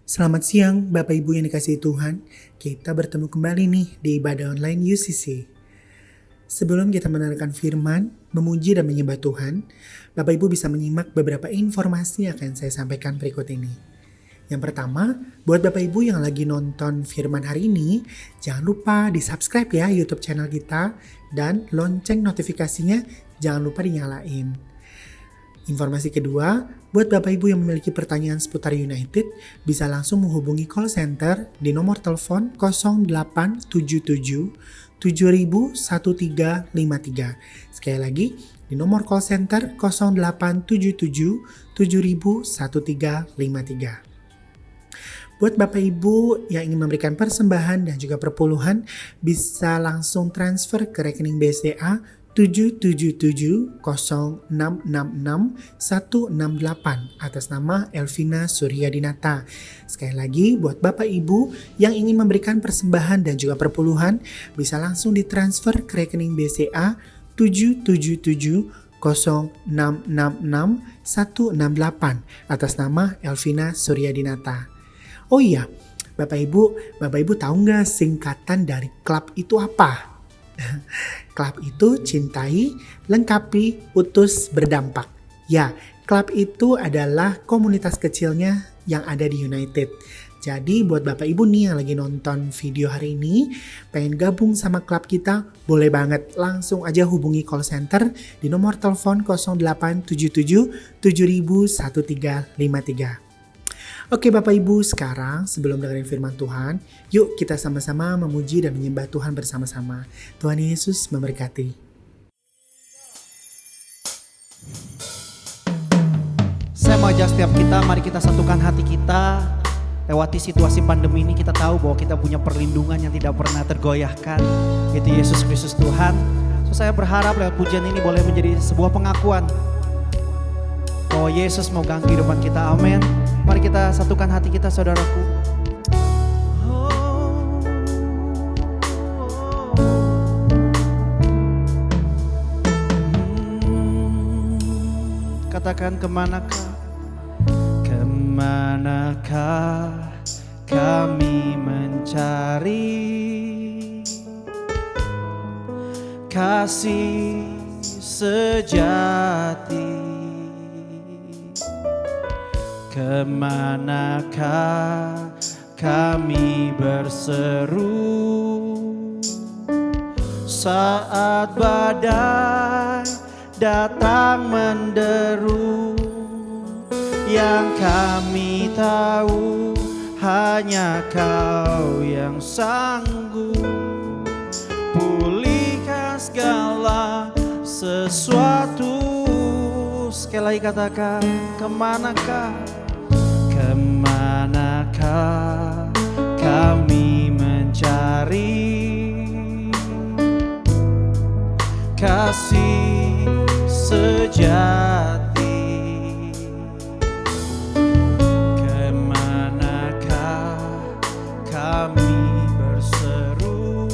Selamat siang Bapak Ibu yang dikasihi Tuhan. Kita bertemu kembali nih di ibadah online UCC. Sebelum kita mendengarkan firman, memuji dan menyembah Tuhan, Bapak Ibu bisa menyimak beberapa informasi yang akan saya sampaikan berikut ini. Yang pertama, buat Bapak Ibu yang lagi nonton firman hari ini, jangan lupa di subscribe ya YouTube channel kita, dan lonceng notifikasinya jangan lupa dinyalain. Informasi kedua, buat Bapak Ibu yang memiliki pertanyaan seputar United, bisa langsung menghubungi call center di nomor telepon 0877 7000 1353. Sekali lagi, di nomor call center 0877 7000 1353. Buat Bapak Ibu yang ingin memberikan persembahan dan juga perpuluhan, bisa langsung transfer ke rekening BCA 7770666 atas nama Elvina Suryadinata. Sekali lagi, buat Bapak Ibu yang ingin memberikan persembahan dan juga perpuluhan, bisa langsung ditransfer ke rekening BCA 7770666 atas nama Elvina Suryadinata. Oh iya, Bapak Ibu tahu nggak singkatan dari klub itu apa? Klub itu cintai, lengkapi, utus, berdampak. Ya, klub itu adalah komunitas kecilnya yang ada di United. Jadi buat Bapak Ibu nih yang lagi nonton video hari ini, pengen gabung sama klub kita, boleh banget. Langsung aja hubungi call center di nomor telepon 0877 7000 1353. Oke Bapak Ibu, sekarang sebelum dengerin firman Tuhan, yuk kita sama-sama memuji dan menyembah Tuhan bersama-sama. Tuhan Yesus memberkati. Saya mau ajak setiap kita, mari kita satukan hati kita. Lewati situasi pandemi ini kita tahu bahwa kita punya perlindungan yang tidak pernah tergoyahkan, yaitu Yesus Kristus Tuhan. So, saya berharap lewat pujian ini boleh menjadi sebuah pengakuan bahwa Yesus mau ganggu kehidupan kita. Amin. Mari kita satukan hati kita, saudaraku. Katakan kemanakah kami mencari kasih sejati. Kemanakah kami berseru saat badai datang menderu? Yang kami tahu hanya Kau yang sanggup pulihkan segala sesuatu. Sekali lagi katakan, kemanakah kami mencari kasih sejati? Kemanakah kami berseru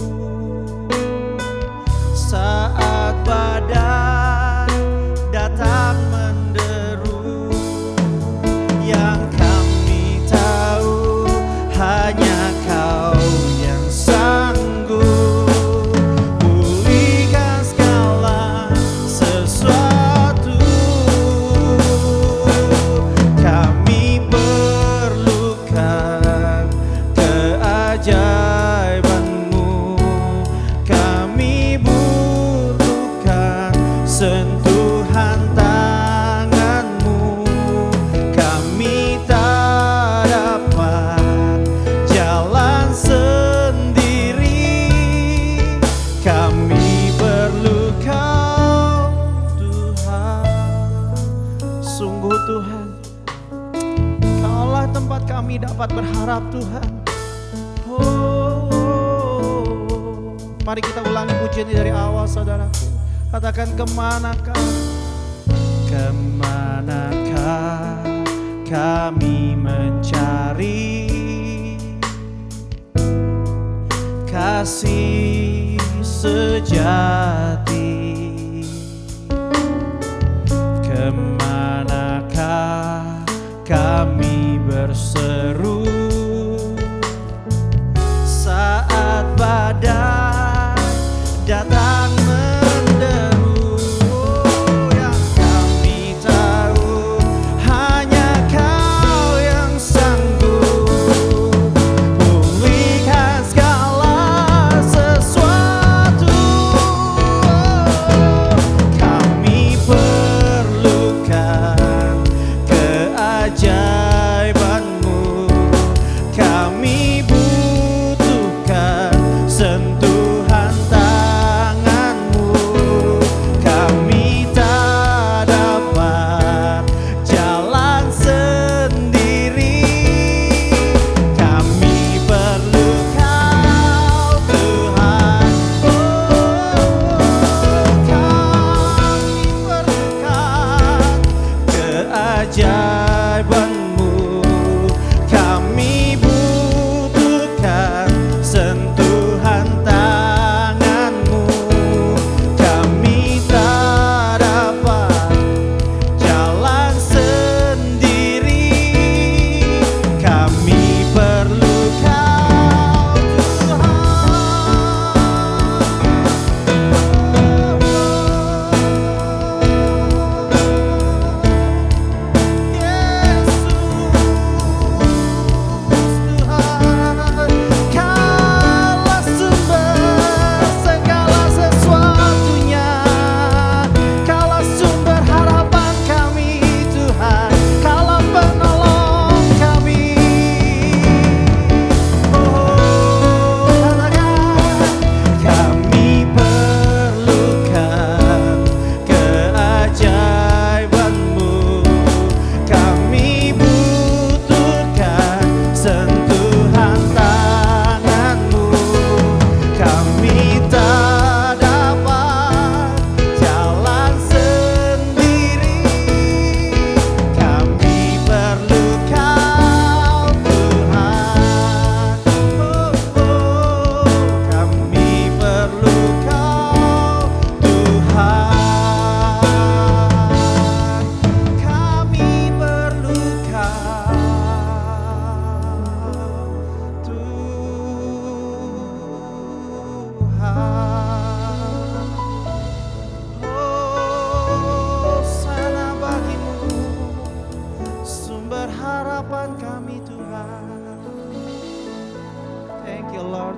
saat badai datang menderu? Yang kami tahu hanya Kau yang sanggup pulihkan segala sesuatu. Kami perlukan keajaiban-Mu, kami butuhkan sentuhan tangan-Mu. Kami tak dapat jalan sendiri, kami perlu Kau, Tuhan. Sungguh Tuhan, Kaulah tempat kami dapat berharap, Tuhan. Mari kita ulangi pujian ini dari awal, saudaraku. Katakan, kemanakah kami mencari kasih sejati? Kemanakah kami berseru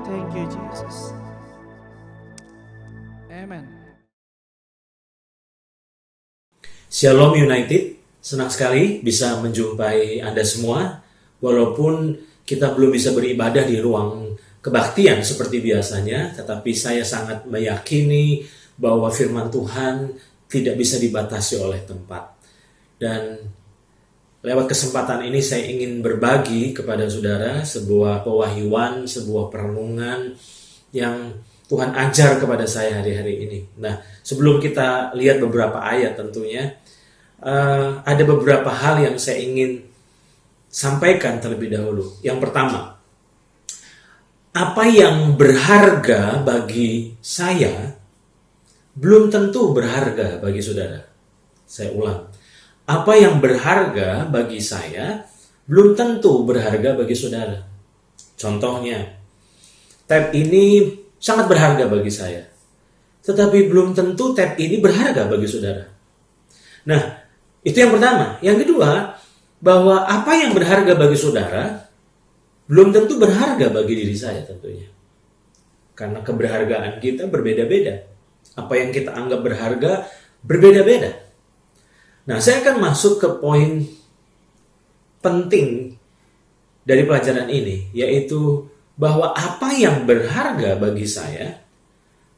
Thank you Jesus. Amen. Shalom United, senang sekali bisa menjumpai Anda semua. Walaupun kita belum bisa beribadah di ruang kebaktian seperti biasanya, tetapi saya sangat meyakini bahwa firman Tuhan tidak bisa dibatasi oleh tempat. Dan lewat kesempatan ini saya ingin berbagi kepada saudara sebuah pewahyuan, sebuah perenungan yang Tuhan ajar kepada saya hari-hari ini. Nah, sebelum kita lihat beberapa ayat tentunya, ada beberapa hal yang saya ingin sampaikan terlebih dahulu. Yang pertama, apa yang berharga bagi saya belum tentu berharga bagi saudara. Saya ulang, apa yang berharga bagi saya belum tentu berharga bagi saudara. Contohnya, tab ini sangat berharga bagi saya, tetapi belum tentu tab ini berharga bagi saudara. Nah, itu yang pertama. Yang kedua, bahwa apa yang berharga bagi saudara belum tentu berharga bagi diri saya tentunya. Karena keberhargaan kita berbeda-beda. Apa yang kita anggap berharga berbeda-beda. Nah, saya akan masuk ke poin penting dari pelajaran ini, yaitu bahwa apa yang berharga bagi saya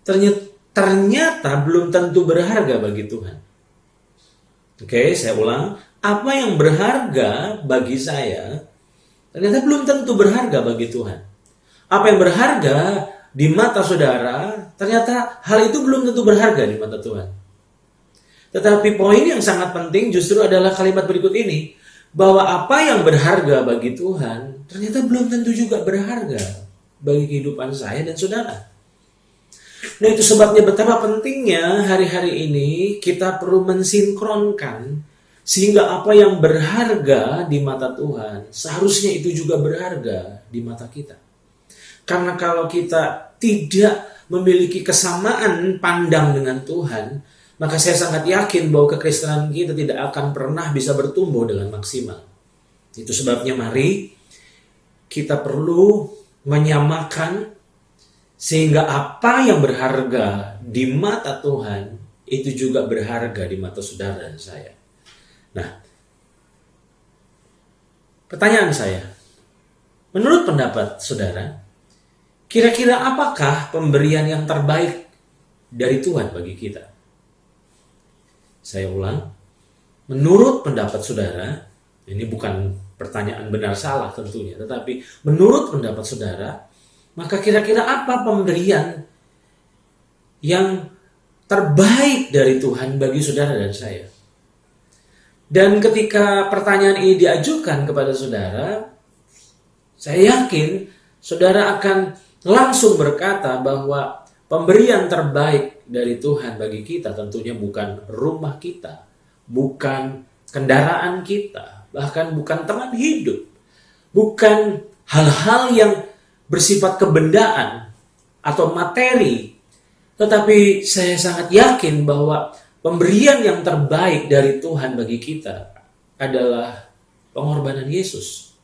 ternyata belum tentu berharga bagi Tuhan. Oke, saya ulang. Apa yang berharga bagi saya ternyata belum tentu berharga bagi Tuhan. Apa yang berharga di mata saudara, ternyata hal itu belum tentu berharga di mata Tuhan. Tetapi poin yang sangat penting justru adalah kalimat berikut ini, bahwa apa yang berharga bagi Tuhan, ternyata belum tentu juga berharga bagi kehidupan saya dan saudara. Nah, itu sebabnya betapa pentingnya hari-hari ini kita perlu mensinkronkan, sehingga apa yang berharga di mata Tuhan, seharusnya itu juga berharga di mata kita. Karena kalau kita tidak memiliki kesamaan pandang dengan Tuhan, maka saya sangat yakin bahwa kekristenan kita tidak akan pernah bisa bertumbuh dengan maksimal. Itu sebabnya mari kita perlu menyamakan, sehingga apa yang berharga di mata Tuhan itu juga berharga di mata saudara dan saya. Nah, pertanyaan saya, menurut pendapat saudara, kira-kira apakah pemberian yang terbaik dari Tuhan bagi kita? Saya ulang, menurut pendapat saudara, ini bukan pertanyaan benar salah tentunya, tetapi menurut pendapat saudara, maka kira-kira apa pemberian yang terbaik dari Tuhan bagi saudara dan saya? Dan ketika pertanyaan ini diajukan kepada saudara, saya yakin saudara akan langsung berkata bahwa pemberian terbaik dari Tuhan bagi kita tentunya bukan rumah kita, bukan kendaraan kita, bahkan bukan teman hidup, bukan hal-hal yang bersifat kebendaan atau materi. Tetapi saya sangat yakin bahwa pemberian yang terbaik dari Tuhan bagi kita adalah pengorbanan Yesus.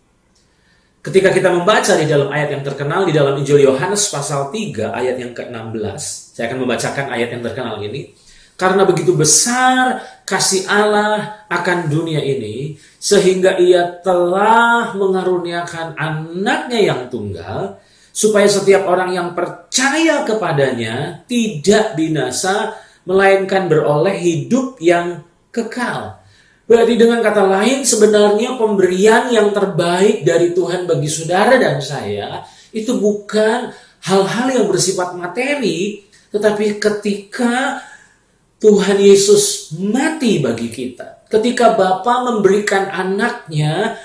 Ketika kita membaca di dalam ayat yang terkenal di dalam Injil Yohanes pasal 3 ayat yang ke-16, saya akan membacakan ayat yang terkenal ini. Karena begitu besar kasih Allah akan dunia ini, sehingga ia telah mengaruniakan anaknya yang tunggal, supaya setiap orang yang percaya kepadanya tidak binasa, melainkan beroleh hidup yang kekal. Berarti dengan kata lain, sebenarnya pemberian yang terbaik dari Tuhan bagi saudara dan saya itu bukan hal-hal yang bersifat materi, tetapi ketika Tuhan Yesus mati bagi kita, ketika Bapa memberikan anaknya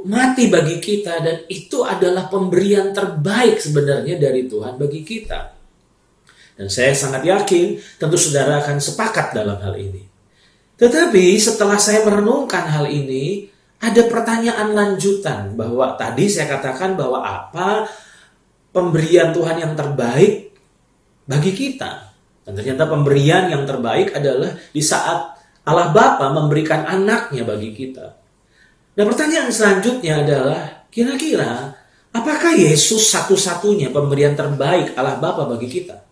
mati bagi kita, dan itu adalah pemberian terbaik sebenarnya dari Tuhan bagi kita. Dan saya sangat yakin tentu saudara akan sepakat dalam hal ini. Tetapi setelah saya merenungkan hal ini, ada pertanyaan lanjutan, bahwa tadi saya katakan bahwa apa pemberian Tuhan yang terbaik bagi kita. Dan ternyata pemberian yang terbaik adalah di saat Allah Bapa memberikan anaknya bagi kita. Dan pertanyaan selanjutnya adalah, kira-kira Apakah Yesus satu-satunya pemberian terbaik Allah Bapa bagi kita?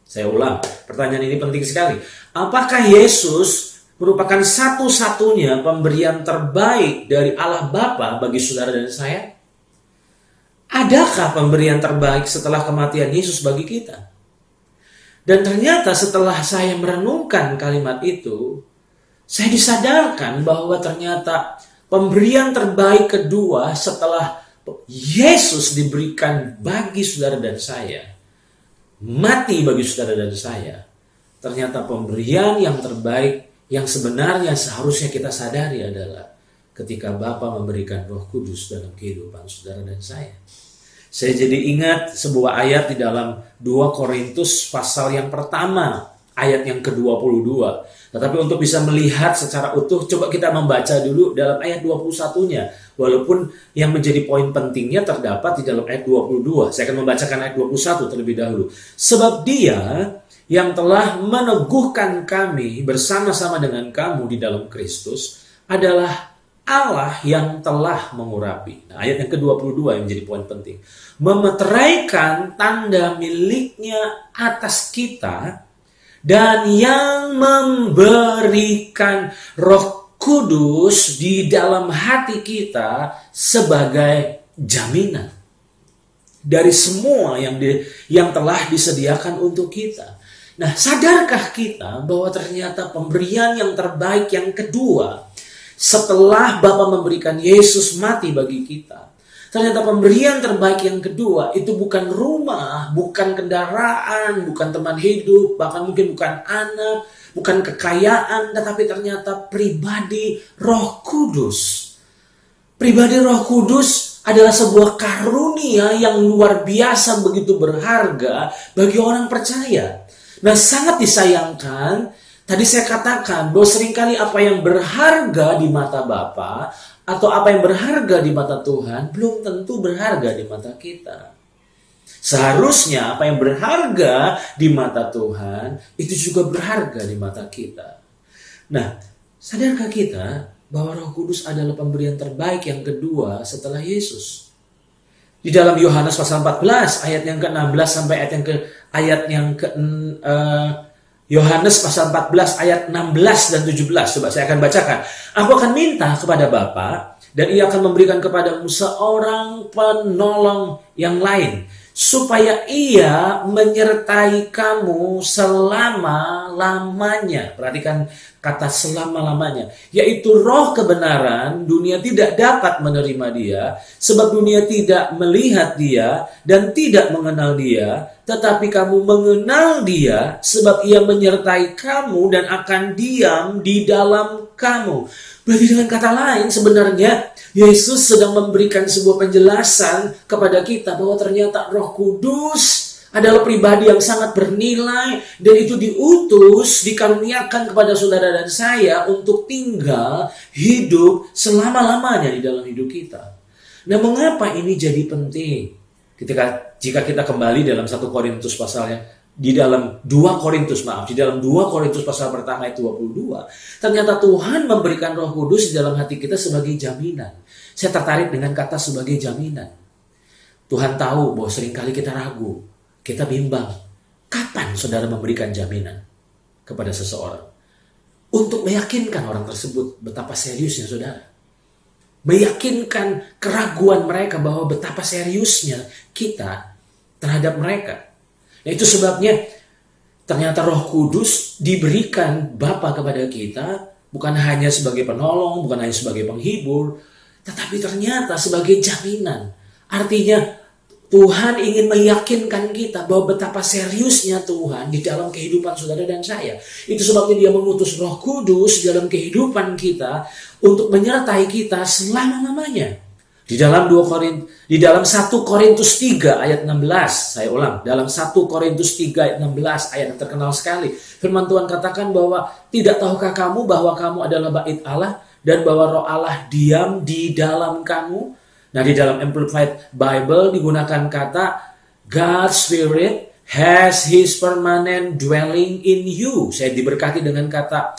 Saya ulang, pertanyaan ini penting sekali. Apakah Yesus merupakan satu-satunya pemberian terbaik dari Allah Bapa bagi saudara dan saya? Adakah pemberian terbaik setelah kematian Yesus bagi kita? Dan ternyata setelah saya merenungkan kalimat itu, saya disadarkan bahwa ternyata pemberian terbaik kedua setelah Yesus diberikan bagi saudara dan saya, mati bagi saudara dan saya, ternyata pemberian yang terbaik yang sebenarnya seharusnya kita sadari adalah ketika Bapa memberikan Roh Kudus dalam kehidupan saudara dan saya. Saya jadi ingat sebuah ayat di dalam 2 Korintus pasal yang pertama, ayat yang ke-22. Tetapi untuk bisa melihat secara utuh, coba kita membaca dulu dalam ayat 21-nya. Walaupun yang menjadi poin pentingnya terdapat di dalam ayat 22. Saya akan membacakan ayat 21 terlebih dahulu. Sebab Dia yang telah meneguhkan kami bersama-sama dengan kamu di dalam Kristus adalah Allah yang telah mengurapi. Nah, ayat yang ke-22 yang menjadi poin penting. Memeteraikan tanda miliknya atas kita dan yang memberikan Roh Kudus di dalam hati kita sebagai jaminan dari semua yang telah disediakan untuk kita. Nah, sadarkah kita bahwa ternyata pemberian yang terbaik yang kedua setelah Bapa memberikan Yesus mati bagi kita, ternyata pemberian terbaik yang kedua itu bukan rumah, bukan kendaraan, bukan teman hidup, bahkan mungkin bukan anak, bukan kekayaan, tetapi ternyata pribadi Roh Kudus. Pribadi Roh Kudus adalah sebuah karunia yang luar biasa, begitu berharga bagi orang percaya. Nah, sangat disayangkan, tadi saya katakan bahwa seringkali apa yang berharga di mata Bapa atau apa yang berharga di mata Tuhan belum tentu berharga di mata kita. Seharusnya apa yang berharga di mata Tuhan itu juga berharga di mata kita. Nah, sadarkah kita bahwa Roh Kudus adalah pemberian terbaik yang kedua setelah Yesus? Di dalam Yohanes pasal 14 ayat yang ke-16 sampai ayat yang ke Yohanes pasal 14 ayat 16 dan 17. Coba saya akan bacakan. Aku akan minta kepada Bapa dan Ia akan memberikan kepadamu seorang penolong yang lain, supaya Ia menyertai kamu selama-lamanya. Perhatikan kata selama-lamanya, yaitu Roh kebenaran. Dunia tidak dapat menerima Dia, sebab dunia tidak melihat Dia dan tidak mengenal Dia. Tetapi kamu mengenal Dia, sebab Ia menyertai kamu dan akan diam di dalam kamu. Berarti dengan kata lain, sebenarnya Yesus sedang memberikan sebuah penjelasan kepada kita bahwa ternyata Roh Kudus adalah pribadi yang sangat bernilai, dan itu diutus, dikaruniakan kepada saudara dan saya untuk tinggal hidup selama-lamanya di dalam hidup kita. Nah, mengapa ini jadi penting? Jika kita kembali dalam 1 Korintus pasalnya, di dalam 2 Korintus pasal pertama ayat 22, ternyata Tuhan memberikan Roh Kudus di dalam hati kita sebagai jaminan. Saya tertarik dengan kata sebagai jaminan. Tuhan tahu bahwa seringkali kita ragu, kita bimbang. Kapan saudara memberikan jaminan kepada seseorang? Untuk meyakinkan orang tersebut betapa seriusnya saudara. Meyakinkan keraguan mereka bahwa betapa seriusnya kita terhadap mereka. Nah, itu sebabnya ternyata Roh Kudus diberikan Bapa kepada kita bukan hanya sebagai penolong, bukan hanya sebagai penghibur, tetapi ternyata sebagai jaminan. Artinya Tuhan ingin meyakinkan kita bahwa betapa seriusnya Tuhan di dalam kehidupan saudara dan saya. Itu sebabnya Dia mengutus Roh Kudus di dalam kehidupan kita untuk menyertai kita selama-lamanya. Di dalam 1 Korintus 3 ayat 16, saya ulang, dalam 1 Korintus 3 ayat 16, ayat yang terkenal sekali. Firman Tuhan katakan bahwa tidak tahukah kamu bahwa kamu adalah bait Allah dan bahwa Roh Allah diam di dalam kamu? Nah, di dalam Amplified Bible digunakan kata God's Spirit has His permanent dwelling in you. Saya diberkati dengan kata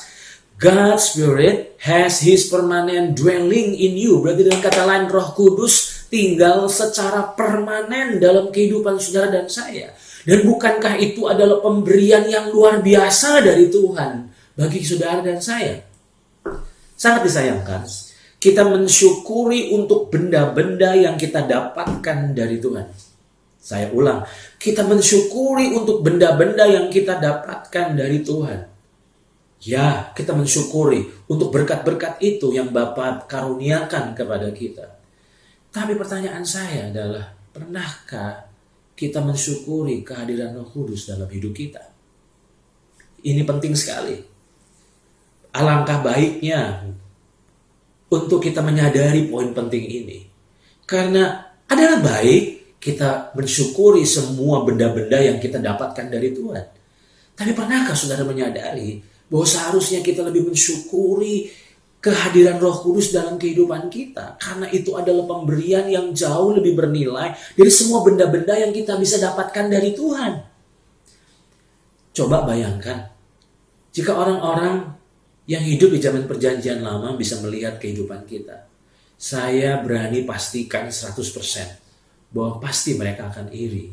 God's Spirit has His permanent dwelling in you. Berarti dengan kata lain Roh Kudus tinggal secara permanen dalam kehidupan saudara dan saya? Dan bukankah itu adalah pemberian yang luar biasa dari Tuhan bagi saudara dan saya? Sangat disayangkan, kita mensyukuri untuk benda-benda yang kita dapatkan dari Tuhan. Saya ulang, kita mensyukuri untuk benda-benda yang kita dapatkan dari Tuhan. Ya, kita mensyukuri untuk berkat-berkat itu yang Bapa karuniakan kepada kita. Tapi pertanyaan saya adalah, pernahkah kita mensyukuri kehadiran Roh Kudus dalam hidup kita? Ini penting sekali. Alangkah baiknya untuk kita menyadari poin penting ini. Karena adalah baik kita mensyukuri semua benda-benda yang kita dapatkan dari Tuhan. Tapi pernahkah saudara menyadari bahwa seharusnya kita lebih mensyukuri kehadiran Roh Kudus dalam kehidupan kita? Karena itu adalah pemberian yang jauh lebih bernilai dari semua benda-benda yang kita bisa dapatkan dari Tuhan. Coba bayangkan, jika orang-orang yang hidup di zaman perjanjian lama bisa melihat kehidupan kita. Saya berani pastikan 100% bahwa pasti mereka akan iri.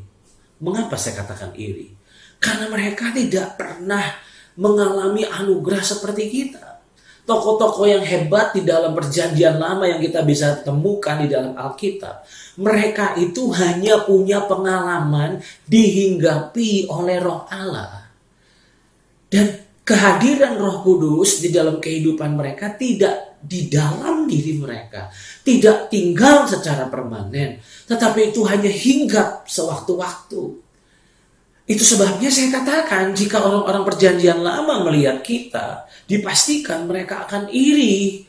Mengapa saya katakan iri? Karena mereka tidak pernah mengalami anugerah seperti kita. Tokoh-tokoh yang hebat di dalam perjanjian lama yang kita bisa temukan di dalam Alkitab, mereka itu hanya punya pengalaman dihinggapi oleh Roh Allah. Dan kehadiran Roh Kudus di dalam kehidupan mereka tidak di dalam diri mereka, tidak tinggal secara permanen, tetapi itu hanya hinggap sewaktu-waktu. Itu sebabnya saya katakan, jika orang-orang perjanjian lama melihat kita, dipastikan mereka akan iri.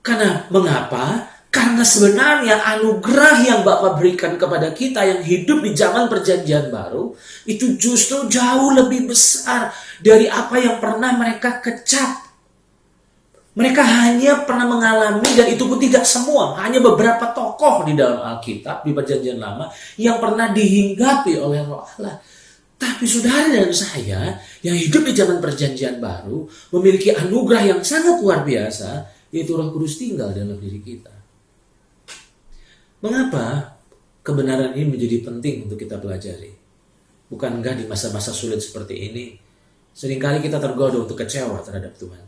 Karena mengapa? Karena sebenarnya anugerah yang Bapa berikan kepada kita yang hidup di zaman perjanjian baru, itu justru jauh lebih besar dari apa yang pernah mereka kecap. Mereka hanya pernah mengalami, dan itu pun tidak semua, hanya beberapa tokoh di dalam Alkitab, di perjanjian lama, yang pernah dihinggapi oleh Roh Allah. Tapi saudara dan saya, yang hidup di zaman perjanjian baru, memiliki anugerah yang sangat luar biasa, yaitu Roh Kudus tinggal dalam diri kita. Mengapa kebenaran ini menjadi penting untuk kita pelajari? Bukankah di masa-masa sulit seperti ini, seringkali kita tergoda untuk kecewa terhadap Tuhan?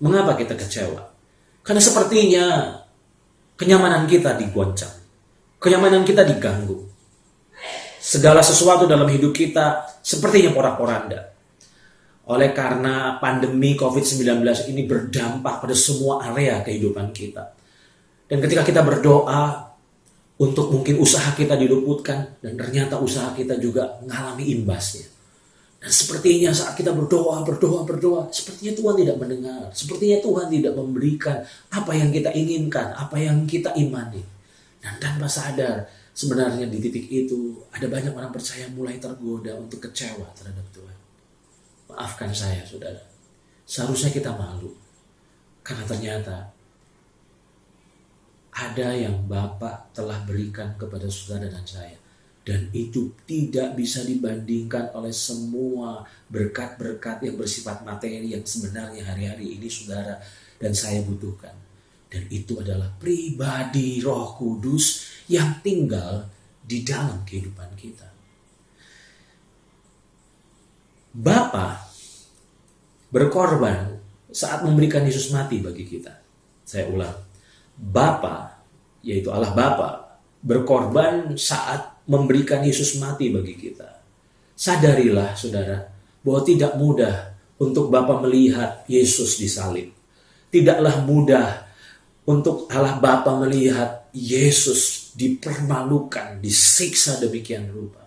Mengapa kita kecewa? Karena sepertinya kenyamanan kita digoncang, kenyamanan kita diganggu. Segala sesuatu dalam hidup kita sepertinya porak-poranda. Oleh karena pandemi COVID-19 ini berdampak pada semua area kehidupan kita. Dan ketika kita berdoa untuk mungkin usaha kita diluputkan, dan ternyata usaha kita juga mengalami imbasnya. Dan sepertinya saat kita berdoa, sepertinya Tuhan tidak mendengar. Sepertinya Tuhan tidak memberikan apa yang kita inginkan, apa yang kita imani. Dan tanpa sadar, sebenarnya di titik itu ada banyak orang percaya mulai tergoda untuk kecewa terhadap Tuhan. Maafkan saya, saudara. Seharusnya kita malu. Karena ternyata ada yang Bapa telah berikan kepada saudara dan saya. Dan itu tidak bisa dibandingkan oleh semua berkat-berkat yang bersifat materi yang sebenarnya hari-hari ini saudara dan saya butuhkan. Dan itu adalah pribadi Roh Kudus yang tinggal di dalam kehidupan kita. Bapa berkorban saat memberikan Yesus mati bagi kita. Saya ulang. Bapa, yaitu Allah Bapa, berkorban saat memberikan Yesus mati bagi kita. Sadarilah saudara, bahwa tidak mudah untuk Bapa melihat Yesus disalib. Tidaklah mudah untuk Allah Bapa melihat Yesus dipermalukan, disiksa demikian rupa.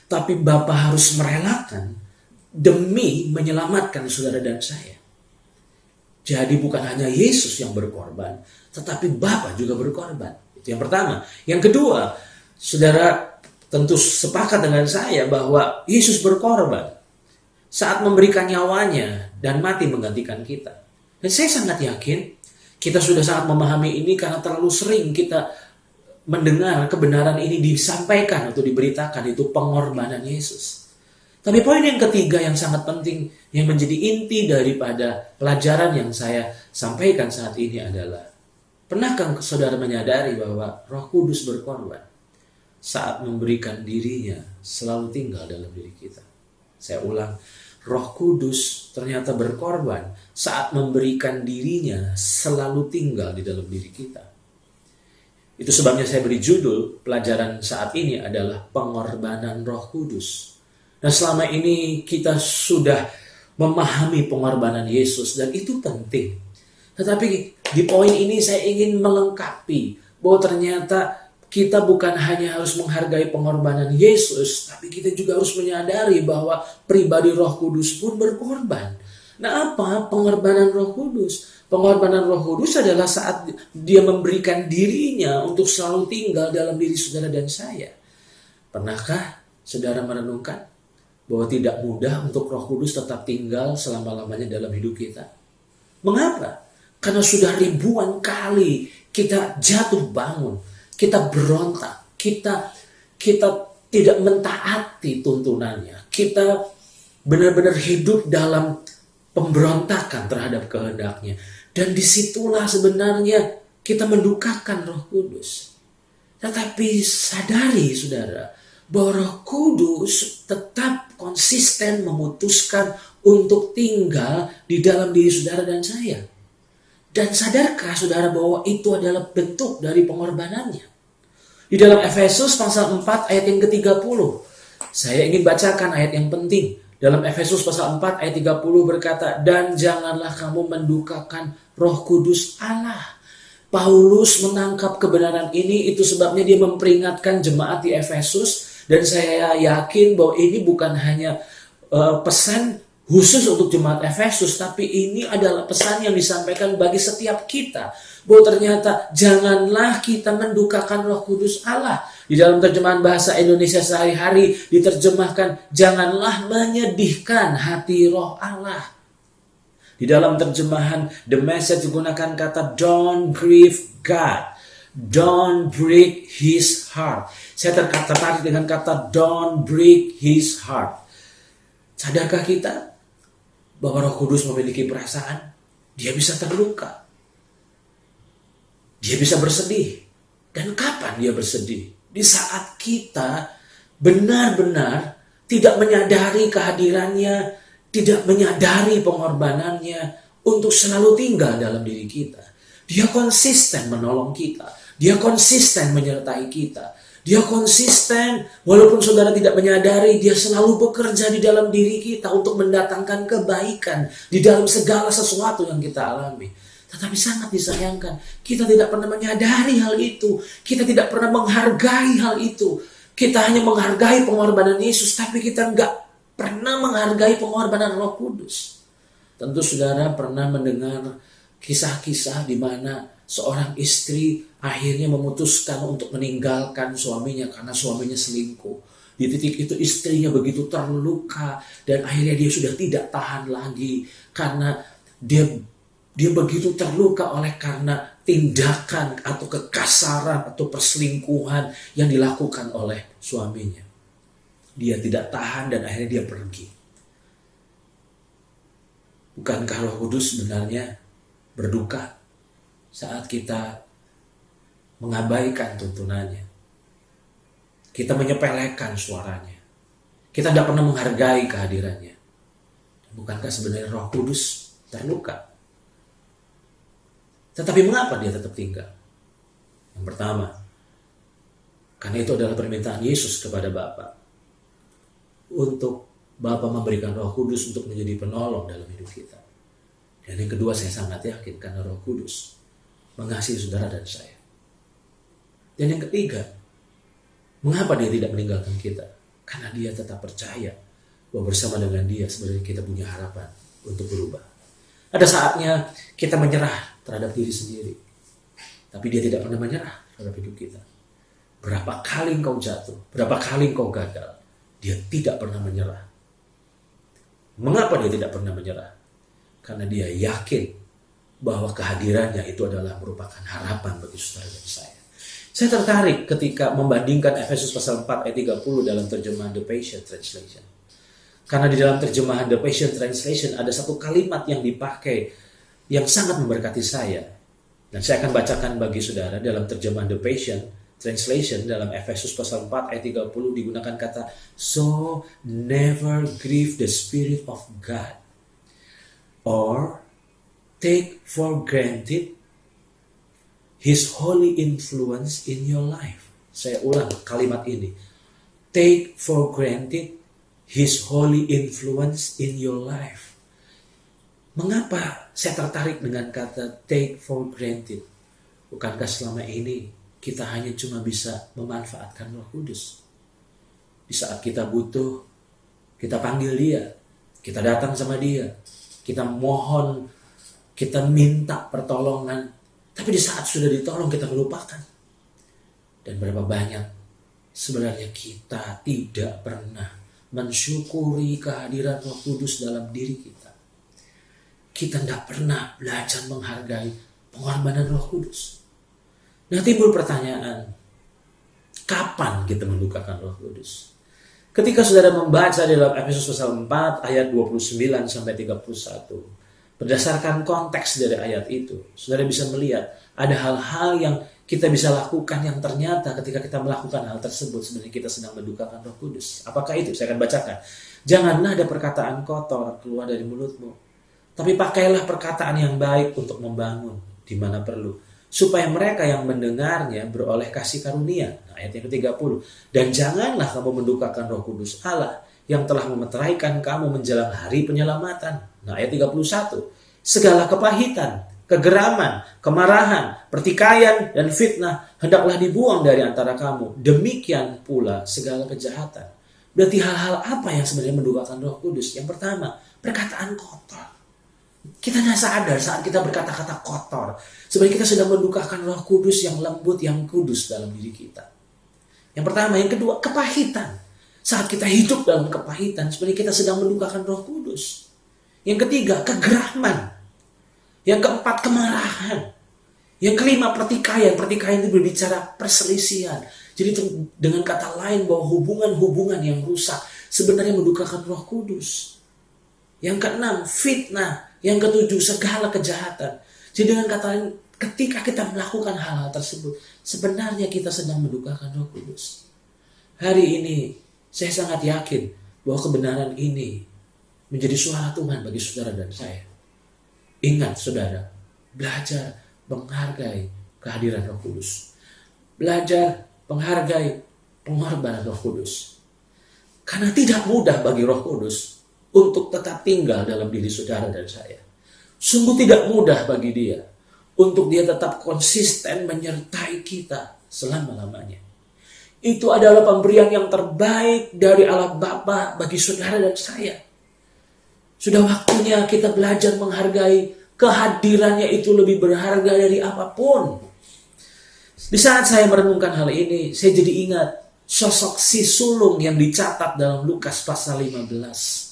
Tapi Bapa harus merelakan demi menyelamatkan saudara dan saya. Jadi bukan hanya Yesus yang berkorban, tetapi Bapa juga berkorban. Itu yang pertama. Yang kedua, saudara tentu sepakat dengan saya bahwa Yesus berkorban saat memberikan nyawanya dan mati menggantikan kita. Dan saya sangat yakin kita sudah sangat memahami ini karena terlalu sering kita mendengar kebenaran ini disampaikan atau diberitakan, itu pengorbanan Yesus. Tapi poin yang ketiga yang sangat penting, yang menjadi inti daripada pelajaran yang saya sampaikan saat ini adalah Pernahkah saudara menyadari bahwa Roh Kudus berkorban saat memberikan dirinya selalu tinggal dalam diri kita? Saya ulang, Roh Kudus ternyata berkorban saat memberikan dirinya selalu tinggal di dalam diri kita. Itu sebabnya saya beri judul pelajaran saat ini adalah pengorbanan Roh Kudus. Dan selama ini kita sudah memahami pengorbanan Yesus dan itu penting. Tetapi di poin ini saya ingin melengkapi bahwa ternyata kita bukan hanya harus menghargai pengorbanan Yesus, tapi kita juga harus menyadari bahwa pribadi Roh Kudus pun berkorban. Nah, apa pengorbanan Roh Kudus? Pengorbanan Roh Kudus adalah saat dia memberikan dirinya untuk selalu tinggal dalam diri saudara dan saya. Pernahkah saudara merenungkan bahwa tidak mudah untuk Roh Kudus tetap tinggal selama-lamanya dalam hidup kita? Mengapa? Karena sudah ribuan kali kita jatuh bangun, kita berontak, kita tidak mentaati tuntunannya. Kita benar-benar hidup dalam pemberontakan terhadap kehendaknya. Dan disitulah sebenarnya kita mendukakan Roh Kudus. Tetapi sadari saudara, bahwa Roh Kudus tetap konsisten memutuskan untuk tinggal di dalam diri saudara dan saya. Dan sadarkah saudara bahwa itu adalah bentuk dari pengorbanannya? Di dalam Efesus pasal 4 ayat yang ke-30. Saya ingin bacakan ayat yang penting. Dalam Efesus pasal 4 ayat 30 berkata, dan janganlah kamu mendukakan Roh Kudus Allah. Paulus menangkap kebenaran ini, itu sebabnya dia memperingatkan jemaat di Efesus. Dan saya yakin bahwa ini bukan hanya pesan khusus untuk jemaat Efesus, tapi ini adalah pesan yang disampaikan bagi setiap kita. Bahwa ternyata janganlah kita mendukakan Roh Kudus Allah. Di dalam terjemahan bahasa Indonesia sehari-hari diterjemahkan, janganlah menyedihkan hati Roh Allah. Di dalam terjemahan The Message digunakan kata don't grieve God. Don't break His heart. Saya tertarik dengan kata don't break His heart. Sadarkah kita bahwa Roh Kudus memiliki perasaan? Dia bisa terluka. Dia bisa bersedih. Dan kapan dia bersedih? Di saat kita benar-benar tidak menyadari kehadirannya, tidak menyadari pengorbanannya untuk selalu tinggal dalam diri kita. Dia konsisten menolong kita. Dia konsisten menyertai kita. Dia konsisten, walaupun saudara tidak menyadari, dia selalu bekerja di dalam diri kita untuk mendatangkan kebaikan di dalam segala sesuatu yang kita alami. Tetapi sangat disayangkan, kita tidak pernah menyadari hal itu. Kita tidak pernah menghargai hal itu. Kita hanya menghargai pengorbanan Yesus, tapi kita nggak pernah menghargai pengorbanan Roh Kudus. Tentu saudara pernah mendengar kisah-kisah di mana seorang istri akhirnya memutuskan untuk meninggalkan suaminya karena suaminya selingkuh. Di titik itu istrinya begitu terluka dan akhirnya dia sudah tidak tahan lagi karena dia begitu terluka oleh karena tindakan atau kekasaran atau perselingkuhan yang dilakukan oleh suaminya. Dia tidak tahan dan akhirnya dia pergi. Bukankah Roh Kudus sebenarnya berduka saat kita mengabaikan tuntunannya? Kita menyepelekan suaranya. Kita tidak pernah menghargai kehadirannya. Bukankah sebenarnya Roh Kudus terluka? Tetapi mengapa dia tetap tinggal? Yang pertama, karena itu adalah permintaan Yesus kepada Bapa. Untuk Bapa memberikan Roh Kudus untuk menjadi penolong dalam hidup kita. Dan yang kedua, saya sangat yakin karena Roh Kudus mengasihi saudara dan saya. Dan yang ketiga, mengapa dia tidak meninggalkan kita? Karena dia tetap percaya bahwa bersama dengan dia sebenarnya kita punya harapan untuk berubah. Ada saatnya kita menyerah terhadap diri sendiri. Tapi dia tidak pernah menyerah terhadap hidup kita. Berapa kali engkau jatuh, berapa kali engkau gagal, dia tidak pernah menyerah. Mengapa dia tidak pernah menyerah? Karena dia yakin bahwa kehadirannya itu adalah merupakan harapan bagi saudara dan saya. Saya tertarik ketika membandingkan Efesus pasal 4 ayat 30 dalam terjemahan The Passion Translation. Karena di dalam terjemahan The Passion Translation ada satu kalimat yang dipakai yang sangat memberkati saya. Dan saya akan bacakan bagi saudara dalam terjemahan The Passion Translation dalam Efesus pasal 4 ayat 30 digunakan kata, "So never grieve the Spirit of God or take for granted His holy influence in your life." Saya ulang kalimat ini. Take for granted His holy influence in your life. Mengapa saya tertarik dengan kata take for granted? Bukankah selama ini kita hanya cuma bisa memanfaatkan Roh Kudus? Di saat kita butuh, kita panggil Dia, kita datang sama Dia, kita mohon, kita minta pertolongan, tapi di saat sudah ditolong kita melupakan. Dan berapa banyak sebenarnya kita tidak pernah mensyukuri kehadiran Roh Kudus dalam diri kita. Kita tidak pernah belajar menghargai pengorbanan Roh Kudus. Nah, timbul pertanyaan, kapan kita mendukakan Roh Kudus? Ketika saudara membaca dalam Efesus pasal 4 ayat 29 sampai 31, berdasarkan konteks dari ayat itu, saudara bisa melihat ada hal-hal yang kita bisa lakukan yang ternyata ketika kita melakukan hal tersebut sebenarnya kita sedang mendukakan Roh Kudus. Apakah itu? Saya akan bacakan. Janganlah ada perkataan kotor keluar dari mulutmu, tapi pakailah perkataan yang baik untuk membangun di mana perlu, supaya mereka yang mendengarnya beroleh kasih karunia. Nah, ayat yang ke-30. Dan janganlah kamu mendukakan Roh Kudus Allah yang telah memeteraikan kamu menjelang hari penyelamatan. Nah, ayat 31. Segala kepahitan, kegeraman, kemarahan, pertikaian, dan fitnah hendaklah dibuang dari antara kamu. Demikian pula segala kejahatan. Berarti hal-hal apa yang sebenarnya mendukakan Roh Kudus? Yang pertama, perkataan kotor. Kita tidak sadar saat kita berkata-kata kotor, sebenarnya kita sedang mendukakan Roh Kudus yang lembut, yang kudus dalam diri kita. Yang pertama. Yang kedua, kepahitan. Saat kita hidup dalam kepahitan, sebenarnya kita sedang mendukakan Roh Kudus. Yang ketiga, kegeraman. Yang keempat, kemarahan. Yang kelima, pertikaian. Pertikaian itu berbicara perselisihan. Jadi dengan kata lain bahwa hubungan-hubungan yang rusak sebenarnya mendukakan Roh Kudus. Yang keenam, fitnah. Yang ketujuh, segala kejahatan. Jadi dengan kata lain, ketika kita melakukan hal-hal tersebut, sebenarnya kita sedang mendukakan Roh Kudus. Hari ini, saya sangat yakin bahwa kebenaran ini menjadi suara Tuhan bagi saudara dan saya. Ingat saudara, belajar menghargai kehadiran Roh Kudus. Belajar menghargai pengorbanan Roh Kudus. Karena tidak mudah bagi Roh Kudus untuk tetap tinggal dalam diri saudara dan saya. Sungguh tidak mudah bagi Dia untuk Dia tetap konsisten menyertai kita selama-lamanya. Itu adalah pemberian yang terbaik dari Allah Bapa bagi saudara dan saya. Sudah waktunya kita belajar menghargai kehadirannya, itu lebih berharga dari apapun. Di saat saya merenungkan hal ini, saya jadi ingat sosok si sulung yang dicatat dalam Lukas pasal 15.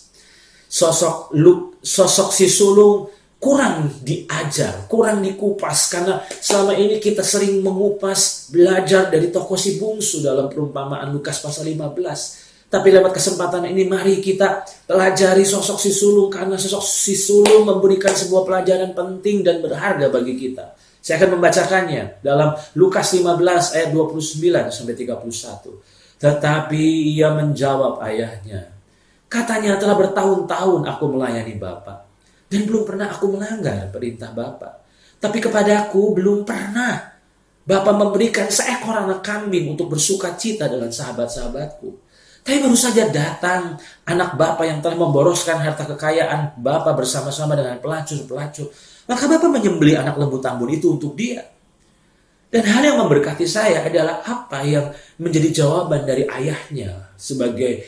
Sosok si sulung kurang diajar, kurang dikupas, karena selama ini kita sering mengupas, belajar dari tokoh si bungsu dalam perumpamaan Lukas pasal 15. Tapi lewat kesempatan ini mari kita pelajari sosok si sulung, karena sosok si sulung memberikan sebuah pelajaran penting dan berharga bagi kita. Saya akan membacakannya dalam Lukas 15 ayat 29 sampai 31. Tetapi ia menjawab ayahnya, katanya, telah bertahun-tahun aku melayani Bapa, dan belum pernah aku melanggar perintah Bapa. Tapi kepadaku belum pernah Bapa memberikan seekor anak kambing untuk bersuka cita dengan sahabat-sahabatku. Tapi baru saja datang anak Bapa yang telah memboroskan harta kekayaan Bapa bersama-sama dengan pelacur-pelacur. Maka Bapa menyembelih anak lembu tambun itu untuk dia. Dan hal yang memberkati saya adalah apa yang menjadi jawaban dari ayahnya sebagai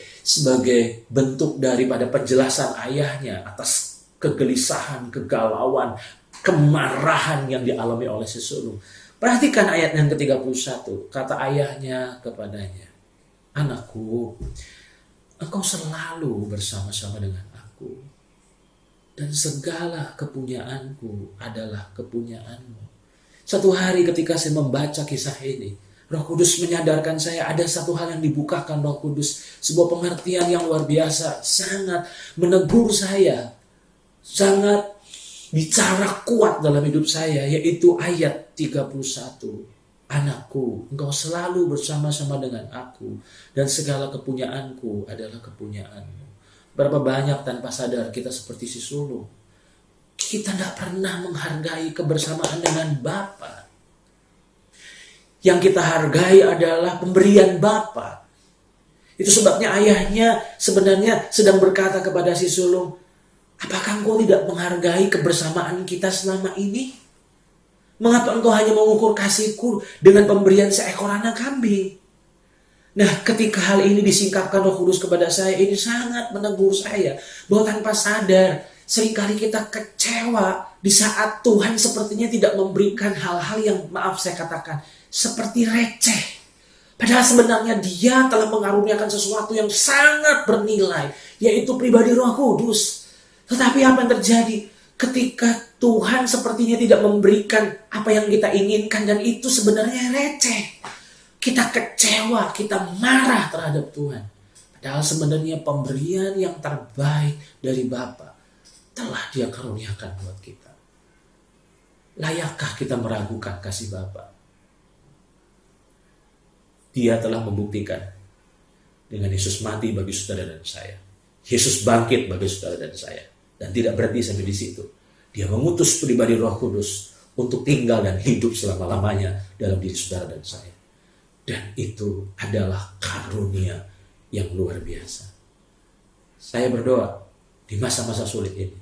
bentuk daripada penjelasan ayahnya atas kegelisahan, kegalauan, kemarahan yang dialami oleh si sulung. Perhatikan ayat yang ke-31. Kata ayahnya kepadanya, anakku, engkau selalu bersama-sama dengan aku, dan segala kepunyaanku adalah kepunyaanmu. Satu hari ketika saya membaca kisah ini, Roh Kudus menyadarkan saya ada satu hal yang dibukakan Roh Kudus. Sebuah pengertian yang luar biasa, sangat menegur saya, sangat bicara kuat dalam hidup saya, yaitu ayat 31. Anakku, engkau selalu bersama-sama dengan aku, dan segala kepunyaanku adalah kepunyaanmu. Berapa banyak tanpa sadar kita seperti si sulung. Kita tidak pernah menghargai kebersamaan dengan Bapa. Yang kita hargai adalah pemberian Bapa. Itu sebabnya ayahnya sebenarnya sedang berkata kepada si sulung, apakah engkau tidak menghargai kebersamaan kita selama ini? Mengapa engkau hanya mengukur kasihku dengan pemberian seekor anak kambing? Nah, ketika hal ini disingkapkan Roh Kudus kepada saya, ini sangat menegur saya bahwa tanpa sadar seringkali kita kecewa di saat Tuhan sepertinya tidak memberikan hal-hal yang, maaf saya katakan, seperti receh. Padahal sebenarnya Dia telah mengaruniakan sesuatu yang sangat bernilai, yaitu pribadi Roh Kudus. Tetapi apa yang terjadi ketika Tuhan sepertinya tidak memberikan apa yang kita inginkan, dan itu sebenarnya receh? Kita kecewa, kita marah terhadap Tuhan. Padahal sebenarnya pemberian yang terbaik dari Bapa telah Dia karuniakan buat kita. Layakkah kita meragukan kasih Bapa? Dia telah membuktikan dengan Yesus mati bagi saudara dan saya. Yesus bangkit bagi saudara dan saya. Dan tidak berhenti sampai di situ. Dia mengutus pribadi Roh Kudus untuk tinggal dan hidup selama-lamanya dalam diri saudara dan saya. Dan itu adalah karunia yang luar biasa. Saya berdoa di masa-masa sulit ini,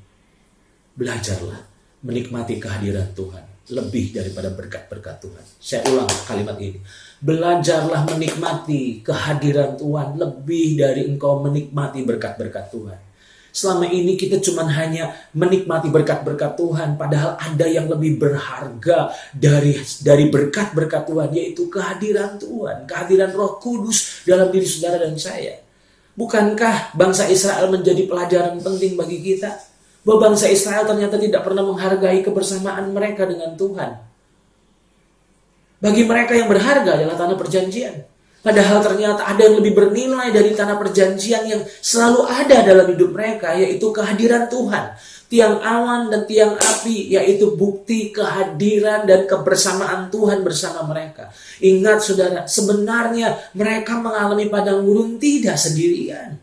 belajarlah menikmati kehadiran Tuhan lebih daripada berkat-berkat Tuhan. Saya ulang kalimat ini. Belajarlah menikmati kehadiran Tuhan lebih dari engkau menikmati berkat-berkat Tuhan. Selama ini kita cuma hanya menikmati berkat-berkat Tuhan, padahal ada yang lebih berharga dari berkat-berkat Tuhan, yaitu kehadiran Tuhan, kehadiran Roh Kudus dalam diri saudara dan saya. Bukankah bangsa Israel menjadi pelajaran penting bagi kita? Bahwa bangsa Israel ternyata tidak pernah menghargai kebersamaan mereka dengan Tuhan. Bagi mereka yang berharga adalah tanah perjanjian. Padahal ternyata ada yang lebih bernilai dari tanah perjanjian yang selalu ada dalam hidup mereka, yaitu kehadiran Tuhan. Tiang awan dan tiang api, yaitu bukti kehadiran dan kebersamaan Tuhan bersama mereka. Ingat saudara, sebenarnya mereka mengalami padang gurun tidak sendirian.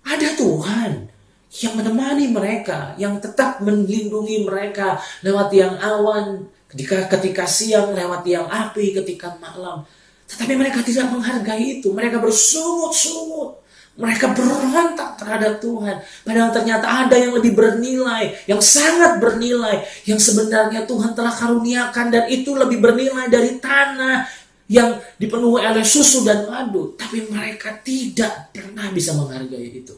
Ada Tuhan yang menemani mereka, yang tetap melindungi mereka lewat tiang awan, ketika siang, lewat tiang api ketika malam. Tetapi mereka tidak menghargai itu. Mereka bersungut-sungut. Mereka berontak terhadap Tuhan. Padahal ternyata ada yang lebih bernilai, yang sangat bernilai, yang sebenarnya Tuhan telah karuniakan, dan itu lebih bernilai dari tanah yang dipenuhi oleh susu dan madu. Tapi mereka tidak pernah bisa menghargai itu.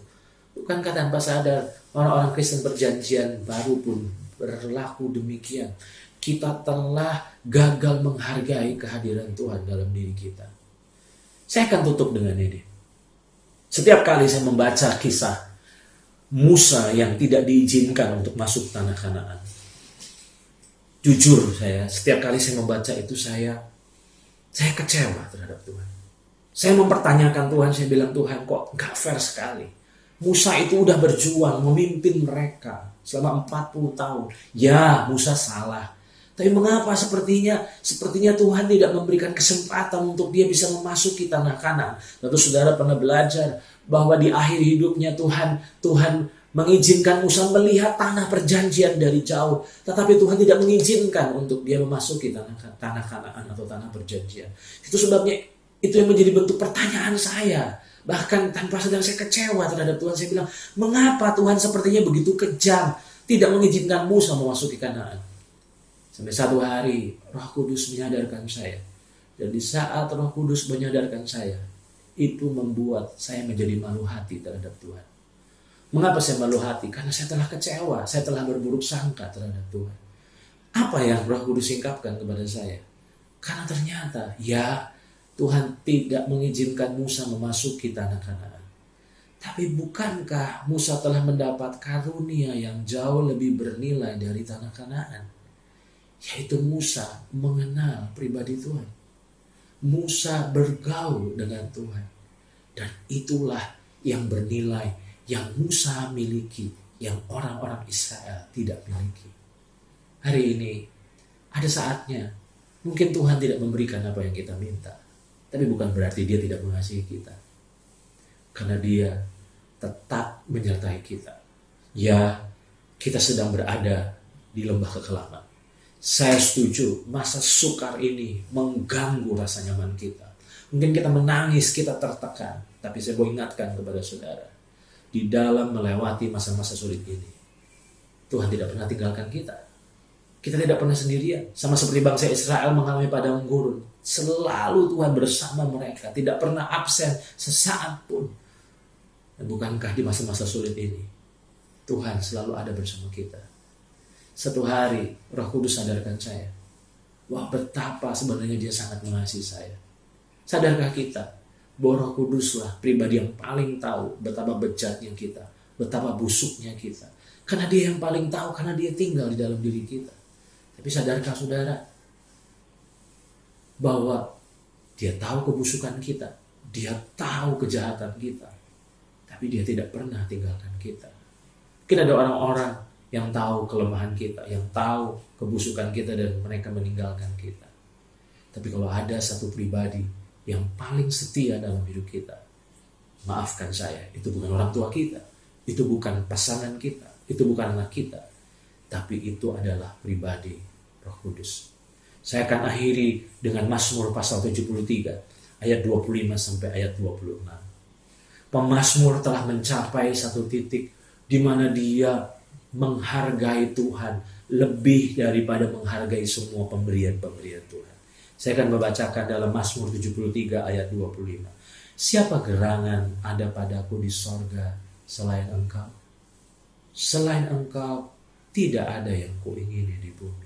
Bukankah tanpa sadar orang-orang Kristen perjanjian baru pun berlaku demikian? Kita telah gagal menghargai kehadiran Tuhan dalam diri kita. Saya akan tutup dengan ini. Setiap kali saya membaca kisah Musa yang tidak diizinkan untuk masuk tanah Kanaan, jujur setiap kali saya membaca itu saya kecewa terhadap Tuhan. Saya mempertanyakan Tuhan, saya bilang, Tuhan kok gak fair sekali. Musa itu udah berjuang memimpin mereka selama 40 tahun. Ya, Musa salah. Tapi mengapa sepertinya Tuhan tidak memberikan kesempatan untuk dia bisa memasuki tanah Kanaan? Tentu saudara pernah belajar bahwa di akhir hidupnya Tuhan mengizinkan Musa melihat tanah perjanjian dari jauh. Tetapi Tuhan tidak mengizinkan untuk dia memasuki tanah Kanaan atau tanah perjanjian. Itu sebabnya itu yang menjadi bentuk pertanyaan saya. Bahkan tanpa sadar saya kecewa terhadap Tuhan. Saya bilang, mengapa Tuhan sepertinya begitu kejam, tidak mengizinkan Musa memasuki Kanaan? Sampai satu hari Roh Kudus menyadarkan saya. Dan di saat Roh Kudus menyadarkan saya, itu membuat saya menjadi malu hati terhadap Tuhan. Mengapa saya malu hati? Karena saya telah kecewa, saya telah berburuk sangka terhadap Tuhan. Apa yang Roh Kudus singkapkan kepada saya? Karena ternyata, ya, Tuhan tidak mengizinkan Musa memasuki tanah Kanaan. Tapi bukankah Musa telah mendapat karunia yang jauh lebih bernilai dari tanah Kanaan? Yaitu Musa mengenal pribadi Tuhan. Musa bergaul dengan Tuhan. Dan itulah yang bernilai, yang Musa miliki, yang orang-orang Israel tidak miliki. Hari ini ada saatnya mungkin Tuhan tidak memberikan apa yang kita minta, tapi bukan berarti Dia tidak mengasihi kita, karena Dia tetap menyertai kita. Ya, kita sedang berada di lembah kekelaman. Saya setuju, masa sukar ini mengganggu rasa nyaman kita. Mungkin kita menangis, kita tertekan. Tapi saya mau ingatkan kepada saudara, di dalam melewati masa-masa sulit ini, Tuhan tidak pernah tinggalkan kita. Kita tidak pernah sendirian. Sama seperti bangsa Israel mengalami padang gurun. Selalu Tuhan bersama mereka, tidak pernah absen sesaat pun. Dan bukankah di masa-masa sulit ini, Tuhan selalu ada bersama kita. Satu hari Roh Kudus sadarkan saya, wah betapa sebenarnya Dia sangat mengasihi saya. Sadarkah kita bahwa Roh Kuduslah pribadi yang paling tahu betapa bejatnya kita, betapa busuknya kita. Karena Dia yang paling tahu, karena Dia tinggal di dalam diri kita. Tapi sadarkah saudara bahwa Dia tahu kebusukan kita, Dia tahu kejahatan kita, tapi Dia tidak pernah tinggalkan kita. Mungkin ada orang-orang yang tahu kelemahan kita, yang tahu kebusukan kita dan mereka meninggalkan kita. Tapi kalau ada satu pribadi yang paling setia dalam hidup kita, maafkan saya, itu bukan orang tua kita, itu bukan pasangan kita, itu bukan anak kita, tapi itu adalah pribadi Roh Kudus. Saya akan akhiri dengan Mazmur pasal 73 ayat 25 sampai ayat 26. Pemazmur telah mencapai satu titik di mana dia menghargai Tuhan lebih daripada menghargai semua pemberian-pemberian Tuhan. Saya akan membacakan dalam Mazmur 73 ayat 25. Siapa gerangan ada padaku di sorga selain Engkau? Selain Engkau tidak ada yang kuingini di bumi.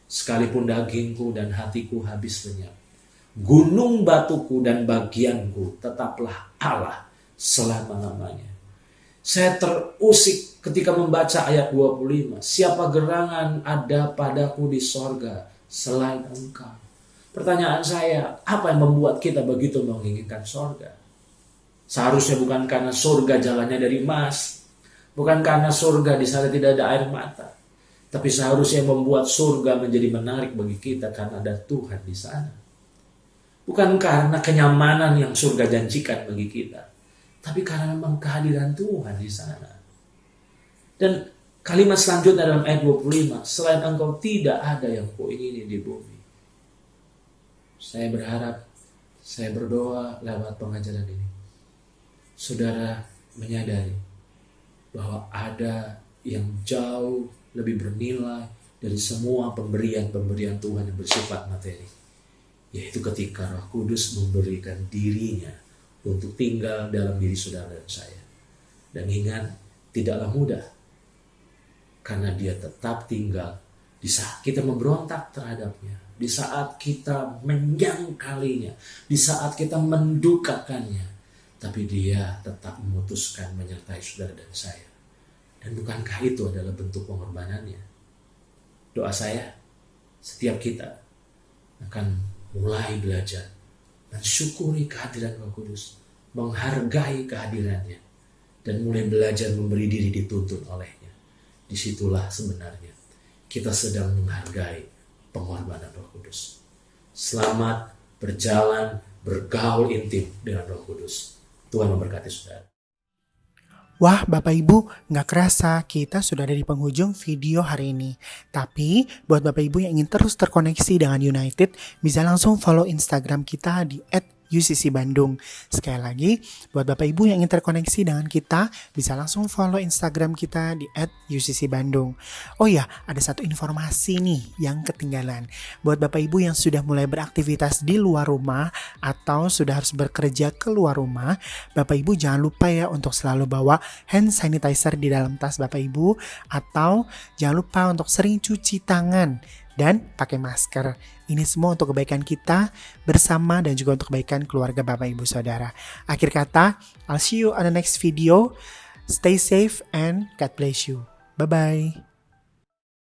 Sekalipun dagingku dan hatiku habis lenyap, gunung batuku dan bagianku tetaplah Allah selama-lamanya. Saya terusik ketika membaca ayat 25. Siapa gerangan ada padaku di sorga selain Engkau? Pertanyaan saya, apa yang membuat kita begitu menginginkan sorga? Seharusnya bukan karena surga jalannya dari emas, bukan karena surga di sana tidak ada air mata, tapi seharusnya membuat surga menjadi menarik bagi kita karena ada Tuhan di sana. Bukan karena kenyamanan yang surga janjikan bagi kita, tapi karena memang kehadiran Tuhan di sana. Dan kalimat selanjutnya dalam ayat 25, selain Engkau tidak ada yang kuingini di bumi. Saya berharap, saya berdoa lewat pengajaran ini, saudara menyadari bahwa ada yang jauh lebih bernilai dari semua pemberian-pemberian Tuhan yang bersifat materi, yaitu ketika Roh Kudus memberikan dirinya untuk tinggal dalam diri saudara dan saya. Dan ingat, tidaklah mudah, karena Dia tetap tinggal di saat kita memberontak terhadapnya, di saat kita menyangkalinya, di saat kita mendukakannya. Tapi Dia tetap memutuskan menyertai saudara dan saya. Dan bukankah itu adalah bentuk pengorbanannya? Doa saya, setiap kita akan mulai belajar mensyukuri kehadiran Roh Kudus, menghargai kehadirannya, dan mulai belajar memberi diri dituntun olehnya. Disitulah sebenarnya kita sedang menghargai pengorbanan Roh Kudus. Selamat berjalan, bergaul intim dengan Roh Kudus. Tuhan memberkati saudara. Wah, Bapak Ibu, nggak kerasa kita sudah ada di penghujung video hari ini. Tapi, buat Bapak Ibu yang ingin terus terkoneksi dengan United, bisa langsung follow Instagram kita di @UCC Bandung. Sekali lagi, buat Bapak Ibu yang ingin terkoneksi dengan kita, bisa langsung follow Instagram kita di @UCC Bandung. Oh ya, ada satu informasi nih yang ketinggalan. Buat Bapak Ibu yang sudah mulai beraktivitas di luar rumah atau sudah harus bekerja keluar rumah, Bapak Ibu jangan lupa ya untuk selalu bawa hand sanitizer di dalam tas Bapak Ibu, atau jangan lupa untuk sering cuci tangan dan pakai masker. Ini semua untuk kebaikan kita bersama dan juga untuk kebaikan keluarga Bapak Ibu Saudara. Akhir kata, I'll see you on the next video. Stay safe and God bless you. Bye-bye.